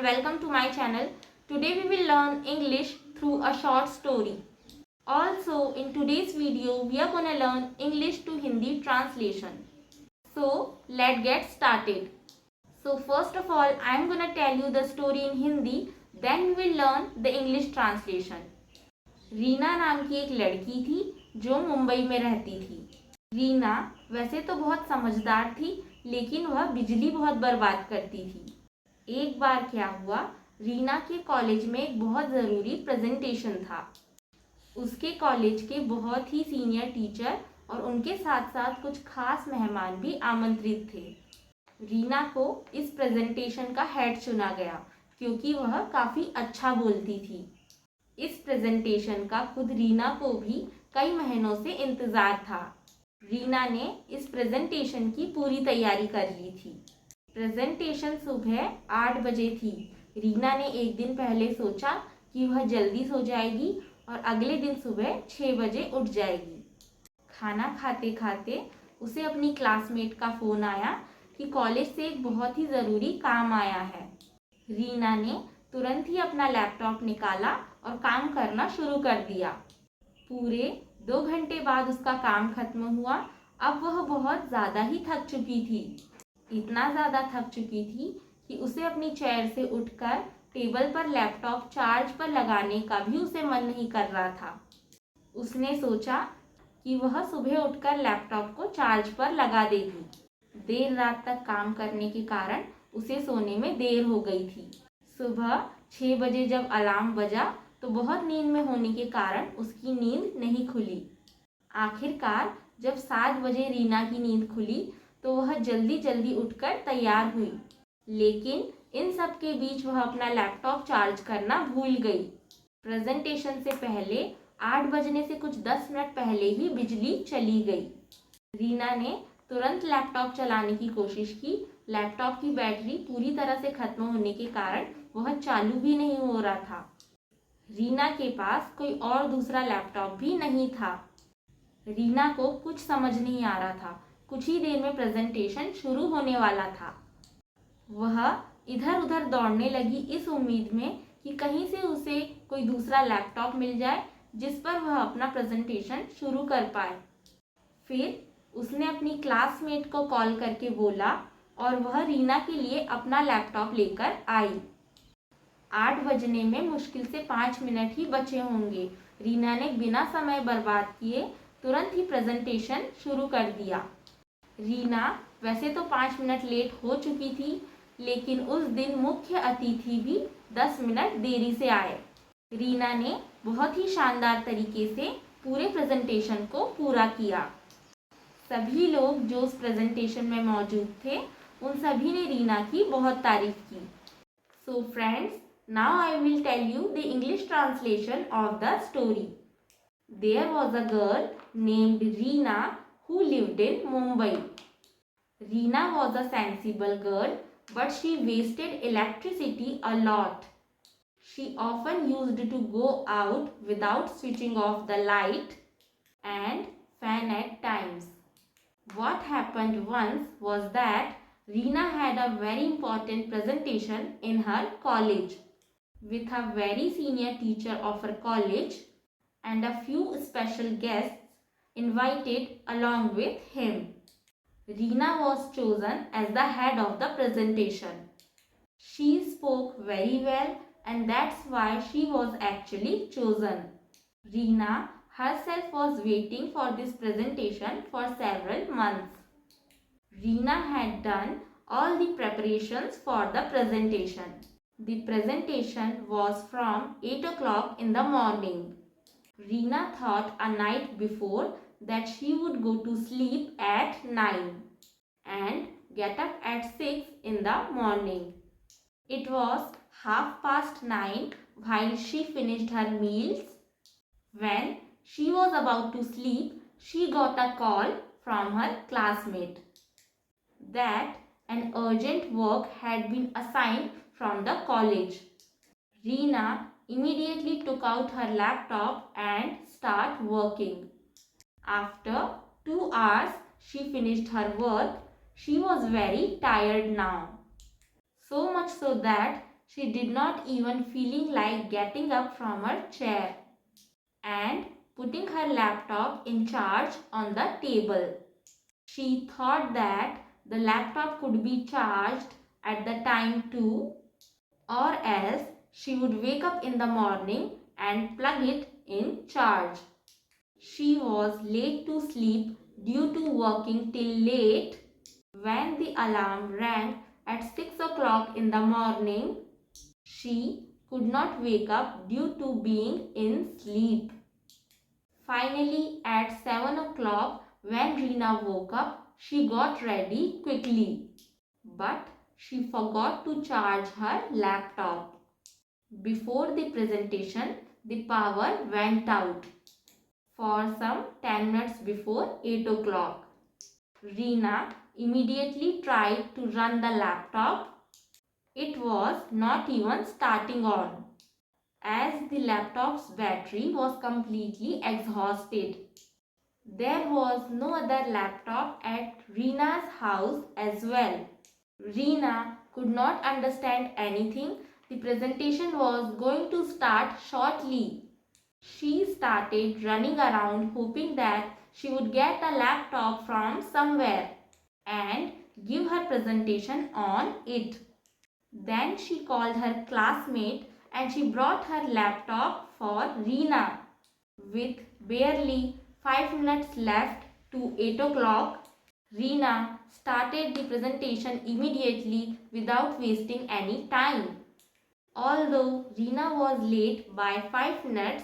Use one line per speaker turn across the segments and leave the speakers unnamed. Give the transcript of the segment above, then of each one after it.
welcome to my channel. Today we will learn English through a short story. Also in today's video we are going to learn English to Hindi translation. So let's get started. So first of all I am going to tell you the story in Hindi, then we will learn the English translation. Reena नाम की एक लड़की थी जो मुंबई में रहती थी। रीना वैसे तो बहुत समझदार थी, लेकिन वह बिजली बहुत बर्बाद करती थी। एक बार क्या हुआ, रीना के कॉलेज में एक बहुत ज़रूरी प्रेजेंटेशन था। उसके कॉलेज के बहुत ही सीनियर टीचर और उनके साथ साथ कुछ खास मेहमान भी आमंत्रित थे। रीना को इस प्रेजेंटेशन का हेड चुना गया क्योंकि वह काफ़ी अच्छा बोलती थी। इस प्रेजेंटेशन का खुद रीना को भी कई महीनों से इंतज़ार था। रीना ने इस प्रेजेंटेशन की पूरी तैयारी कर ली थी। प्रेजेंटेशन सुबह 8 बजे थी। रीना ने एक दिन पहले सोचा कि वह जल्दी सो जाएगी और अगले दिन सुबह 6 बजे उठ जाएगी। खाना खाते खाते उसे अपनी क्लासमेट का फ़ोन आया कि कॉलेज से एक बहुत ही ज़रूरी काम आया है। रीना ने तुरंत ही अपना लैपटॉप निकाला और काम करना शुरू कर दिया। पूरे 2 घंटे बाद उसका काम खत्म हुआ। अब वह बहुत ज़्यादा ही थक चुकी थी। इतना ज़्यादा थक चुकी थी कि उसे अपनी चेयर से उठकर टेबल पर लैपटॉप चार्ज पर लगाने का भी उसे मन नहीं कर रहा था। उसने सोचा कि वह सुबह उठकर लैपटॉप को चार्ज पर लगा देगी। देर रात तक काम करने के कारण उसे सोने में देर हो गई थी। सुबह 6 बजे जब अलार्म बजा तो बहुत नींद में होने के कारण उसकी नींद नहीं खुली। आखिरकार जब 7 बजे रीना की नींद खुली तो वह जल्दी जल्दी उठकर तैयार हुई, लेकिन इन सब के बीच वह अपना लैपटॉप चार्ज करना भूल गई। प्रेजेंटेशन से पहले 8 बजने से कुछ 10 मिनट पहले ही बिजली चली गई। रीना ने तुरंत लैपटॉप चलाने की कोशिश की। लैपटॉप की बैटरी पूरी तरह से खत्म होने के कारण वह चालू भी नहीं हो रहा था। रीना के पास कोई और दूसरा लैपटॉप भी नहीं था। रीना को कुछ समझ नहीं आ रहा था। कुछ ही देर में प्रेजेंटेशन शुरू होने वाला था। वह इधर उधर दौड़ने लगी इस उम्मीद में कि कहीं से उसे कोई दूसरा लैपटॉप मिल जाए जिस पर वह अपना प्रेजेंटेशन शुरू कर पाए। फिर उसने अपनी क्लासमेट को कॉल करके बोला और वह रीना के लिए अपना लैपटॉप लेकर आई। 8 बजने में मुश्किल से 5 मिनट ही बचे होंगे। रीना ने बिना समय बर्बाद किए तुरंत ही प्रेजेंटेशन शुरू कर दिया। रीना वैसे तो 5 मिनट लेट हो चुकी थी, लेकिन उस दिन मुख्य अतिथि भी 10 मिनट देरी से आए। रीना ने बहुत ही शानदार तरीके से पूरे प्रेजेंटेशन को पूरा किया। सभी लोग जो उस प्रेजेंटेशन में मौजूद थे उन सभी ने रीना की बहुत तारीफ की। So friends, now I will tell you the English translation of the story. There was a girl named Reena who lived in Mumbai. Reena was a sensible girl, but she wasted electricity a lot. She often used to go out without switching off the light and fan at times. What happened once was that Reena had a very important presentation in her college with a very senior teacher of her college and a few special guests invited along with him. Reena was chosen as the head of the presentation. She spoke very well and that's why she was actually chosen. Reena herself was waiting for this presentation for several months. Reena had done all the preparations for the presentation. The presentation was from 8 o'clock in the morning. Reena thought a night before that she would go to sleep at 9 and get up at 6 in the morning. It was 9:30 while she finished her meals. When she was about to sleep, she got a call from her classmate that an urgent work had been assigned from the college. Reena immediately took out her laptop and started working. After 2 hours, she finished her work. She was very tired now. So much so that she did not even feeling like getting up from her chair and putting her laptop in charge on the table. She thought that the laptop could be charged at the time too, or else she would wake up in the morning and plug it in charge. She was late to sleep due to working till late. When the alarm rang at 6 o'clock in the morning, she could not wake up due to being in sleep. Finally, at 7 o'clock, when Reena woke up, she got ready quickly. But she forgot to charge her laptop. Before the presentation, the power went out for some 10 minutes before 8 o'clock. Reena immediately tried to run the laptop. It was not even starting on, as the laptop's battery was completely exhausted. There was no other laptop at Reena's house as well. Reena could not understand anything. The presentation was going to start shortly. She started running around hoping that she would get a laptop from somewhere and give her presentation on it. Then she called her classmate and she brought her laptop for Reena. With barely 5 minutes left to 8 o'clock, Reena started the presentation immediately without wasting any time. Although Reena was late by 5 minutes,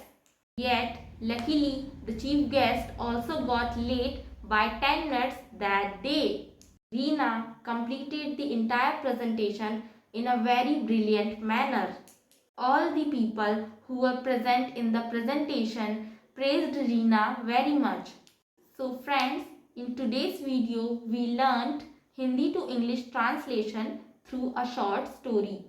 yet luckily the chief guest also got late by 10 minutes that day. Reena completed the entire presentation in a very brilliant manner. All the people who were present in the presentation praised Reena very much. So friends, in today's video we learnt Hindi to English translation through a short story.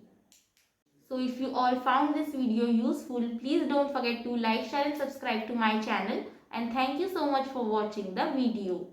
So if you all found this video useful, please don't forget to like, share and subscribe to my channel, and thank you so much for watching the video.